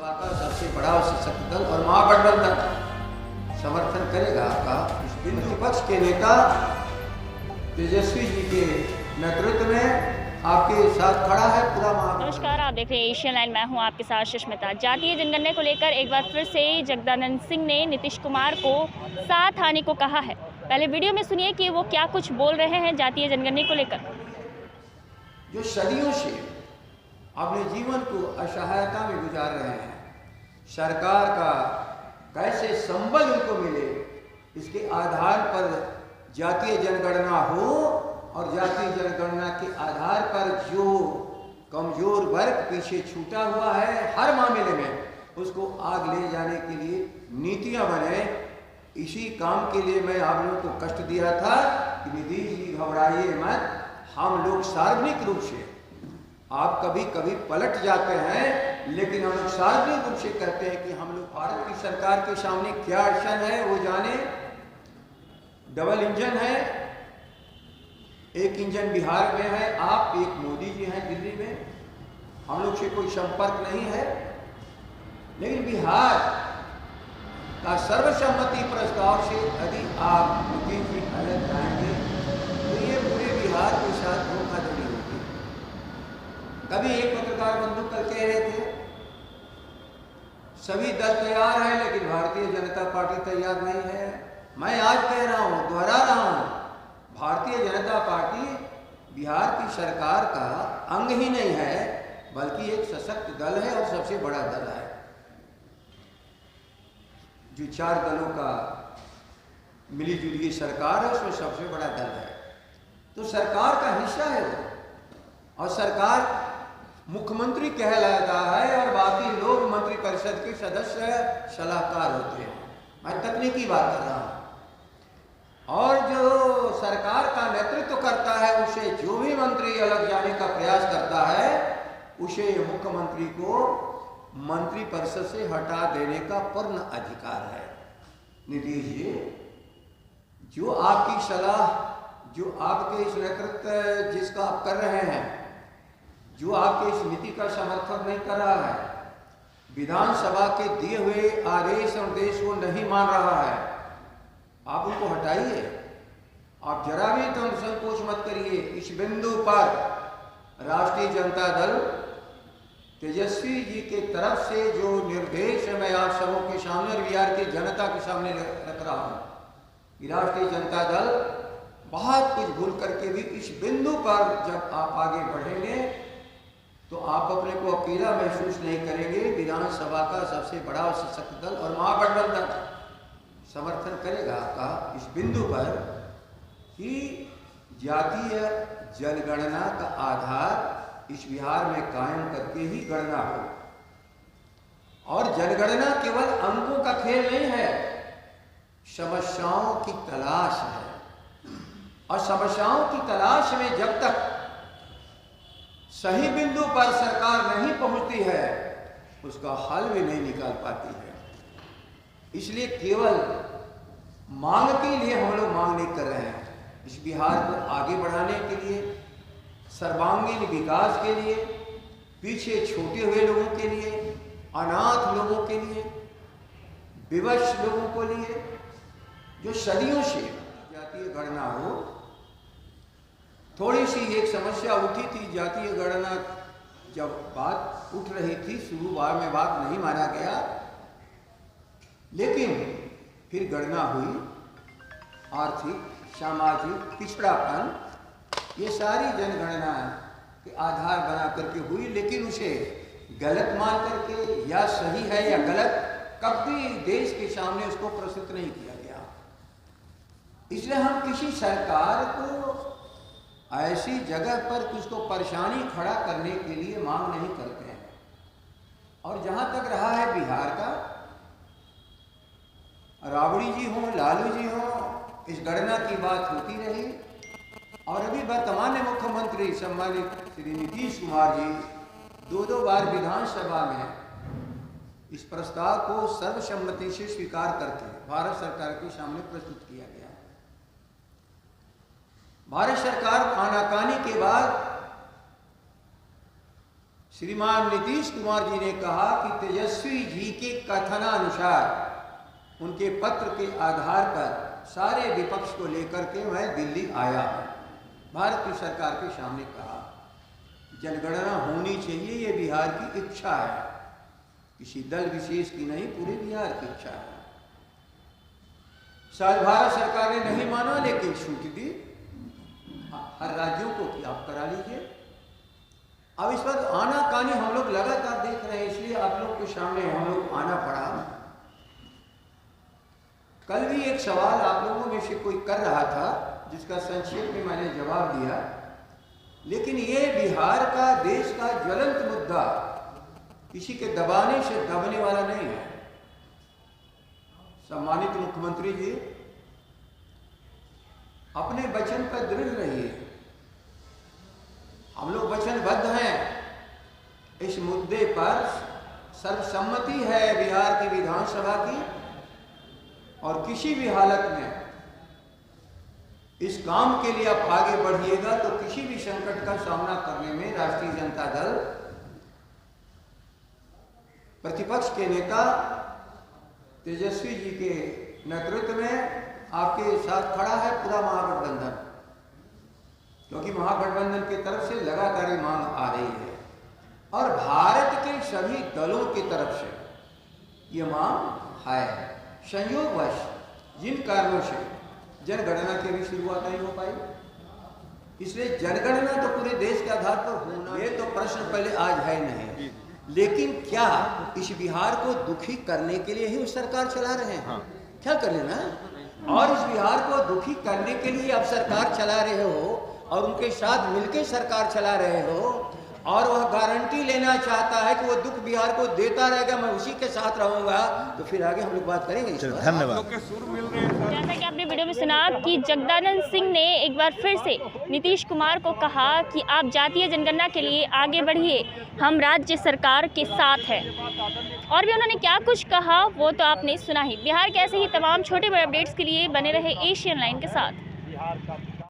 सपा का सबसे बड़ा और सशक्त दल और महागठबंधन समर्थन करेगा आपका। विपक्ष के नेता तेजस्वी जी के नेतृत्व में आपके साथ खड़ा है पूरा महागठबंधन। नमस्कार, आप देख रहे हैं एशियन लाइन। मैं हूं आपके साथ सुष्मिता। जातीय जनगणना को लेकर एक बार फिर से जगदानंद सिंह ने नीतीश कुमार को साथ आने को कहा है। पहले वीडियो में सुनिए कि वो क्या कुछ बोल रहे हैं जातीय जनगणना को लेकर। जो सदियों से अपने जीवन को असहायता में गुजार रहे हैं, सरकार का कैसे संबल उनको मिले, इसके आधार पर जातीय जनगणना हो और जातीय जनगणना के आधार पर जो कमजोर वर्ग पीछे छूटा हुआ है हर मामले में, उसको आग ले जाने के लिए नीतियां बने। इसी काम के लिए मैं आप लोगों को कष्ट दिया था कि नीतीश जी घबराइए मत, हम लोग सार्वजनिक रूप से, आप कभी कभी पलट जाते हैं लेकिन हम लोग सार्वजनिक रूप से कहते हैं कि हम लोग भारत की सरकार के सामने क्या अड़चन है वो जाने। डबल इंजन है, एक इंजन बिहार में है, आप एक मोदी जी हैं दिल्ली में, हम लोग से कोई संपर्क नहीं है, लेकिन बिहार का सर्वसम्मति प्रस्ताव से यदि आप नीतीश जी अलग जाएंगे तो ये पूरे बिहार के साथ धोखाधड़ी होगी। कभी एक पत्रकार बंधु कल कह रहे थे सभी दल तैयार हैं लेकिन भारतीय जनता पार्टी तैयार नहीं है। मैं आज कह रहा हूं, दोहरा रहा हूं, भारतीय जनता पार्टी बिहार की सरकार का अंग ही नहीं है बल्कि एक सशक्त दल है और सबसे बड़ा दल है। जो 4 दलों का मिली जुली सरकार है उसमें सबसे बड़ा दल है, तो सरकार का हिस्सा है वो, और सरकार मुख्यमंत्री कहलाता है और बाकी लोग मंत्री परिषद के सदस्य सलाहकार होते हैं। मैं तकनीकी बात कर रहा हूं। और जो सरकार का नेतृत्व करता है उसे जो भी मंत्री अलग जाने का प्रयास करता है उसे मुख्यमंत्री को मंत्री परिषद से हटा देने का पूर्ण अधिकार है। नीतीश जी, जो आपकी सलाह, जो आपके इस नेतृत्व जिसका आप कर रहे हैं, जो आपके इस नीति का समर्थन नहीं कर रहा है, विधानसभा के दिए हुए आदेश और निर्देश को नहीं मान रहा है, आप उनको हटाइए। आप जरा भी तो संकोच मत करिए। इस बिंदु पर राष्ट्रीय जनता दल तेजस्वी जी के तरफ से जो निर्देश मैं आप सबों के सामने और बिहार की जनता के सामने रख रहा हूं कि राष्ट्रीय जनता दल बहुत कुछ भूल करके भी इस बिंदु पर जब आप आगे बढ़ेंगे तो आप अपने को अकेला महसूस नहीं करेंगे। विधानसभा का सबसे बड़ा और सशक्त दल और महागठबंधन समर्थन करेगा आपका इस बिंदु पर कि जातीय जनगणना का आधार इस बिहार में कायम करके ही गणना हो। और जनगणना केवल अंकों का खेल नहीं है, समस्याओं की तलाश है, और समस्याओं की तलाश में जब तक सही बिंदु पर सरकार नहीं पहुंचती है उसका हल भी नहीं निकाल पाती है। इसलिए केवल मांग के लिए हम लोग मांग नहीं कर रहे हैं, इस बिहार को आगे बढ़ाने के लिए, सर्वांगीण विकास के लिए, पीछे छूटे हुए लोगों के लिए, अनाथ लोगों के लिए, विवश लोगों को लिए, जो सदियों से जातीय गणना हो। थोड़ी सी एक समस्या उठी थी, जातीय गणना जब बात उठ रही थी, शुरुआत में बात नहीं माना गया, लेकिन फिर गणना हुई। आर्थिक, सामाजिक पिछड़ापन, ये सारी जनगणना के आधार बना करके हुई, लेकिन उसे गलत मान करके या सही है या गलत कभी देश के सामने उसको प्रस्तुत नहीं किया गया। इसलिए हम किसी सरकार को ऐसी जगह पर उसको परेशानी खड़ा करने के लिए मांग नहीं करते हैं। और जहां तक रहा है बिहार का, राबड़ी जी हो, लालू जी हो, इस गणना की बात होती रही, और अभी वर्तमान मुख्यमंत्री सम्मानित श्री नीतीश कुमार जी 2 बार विधानसभा में इस प्रस्ताव को सर्वसम्मति से स्वीकार करके भारत सरकार के सामने प्रस्तुत किया गया। भारत सरकार आनाकानी के बाद श्रीमान नीतीश कुमार जी ने कहा कि तेजस्वी जी के कथनानुसार उनके पत्र के आधार पर सारे विपक्ष को लेकर के मैं दिल्ली आया हूँ। भारत की सरकार के सामने कहा जनगणना होनी चाहिए, ये बिहार की इच्छा है, किसी दल विशेष की नहीं, पूरे बिहार की इच्छा है। शायद भारत सरकार ने नहीं माना, लेकिन छूट दी हर राज्यों को कि आप करा लीजिए। अब इस पर आनाकानी हम लोग लगातार देख रहे हैं, इसलिए आप लोग के सामने हम लोग आना पड़ा। कल भी एक सवाल आप लोगों में से कोई कर रहा था, जिसका संक्षेप में मैंने जवाब दिया, लेकिन ये बिहार का, देश का ज्वलंत मुद्दा किसी के दबाने से दबने वाला नहीं है। सम्मानित मुख्यमंत्री जी, अपने वचन पर दृढ़ रहिए। हम लोग वचनबद्ध हैं। इस मुद्दे पर सर्वसम्मति है बिहार की विधानसभा की, और किसी भी हालत में इस काम के लिए आप आगे बढ़िएगा तो किसी भी संकट का सामना करने में राष्ट्रीय जनता दल प्रतिपक्ष के नेता तेजस्वी जी के नेतृत्व में आपके साथ खड़ा है पूरा महागठबंधन, क्योंकि महागठबंधन की तरफ से लगातार ये मांग आ रही है और भारत के सभी दलों की तरफ से ये मांग है। संयोगवश जिन कारणों से जनगणना की भी शुरुआत नहीं हो पाई, इसलिए जनगणना तो पूरे देश के आधार पर होना, ये तो प्रश्न पहले आज है नहीं, लेकिन क्या इस बिहार को दुखी करने के लिए ही वो सरकार चला रहे हैं? क्या कर लेना, और इस बिहार को दुखी करने के लिए आप सरकार चला रहे हो और उनके साथ मिलकर सरकार चला रहे हो, और वह गारंटी लेना चाहता है कि वो दुख बिहार को देता रहेगा, मैं उसी के साथ रहूंगा, तो फिर आगे हम लोग बात करेंगे। धन्यवाद। जैसा कि आपने वीडियो में सुना कि जगदानंद सिंह ने एक बार फिर से नीतीश कुमार को कहा कि आप जातीय जनगणना के लिए आगे बढ़िए, हम राज्य सरकार के साथ हैं। और भी उन्होंने क्या कुछ कहा वो तो आपने सुना ही। बिहार के ऐसे ही तमाम छोटे बड़े अपडेट्स के लिए बने रहे एशियन लाइन के साथ।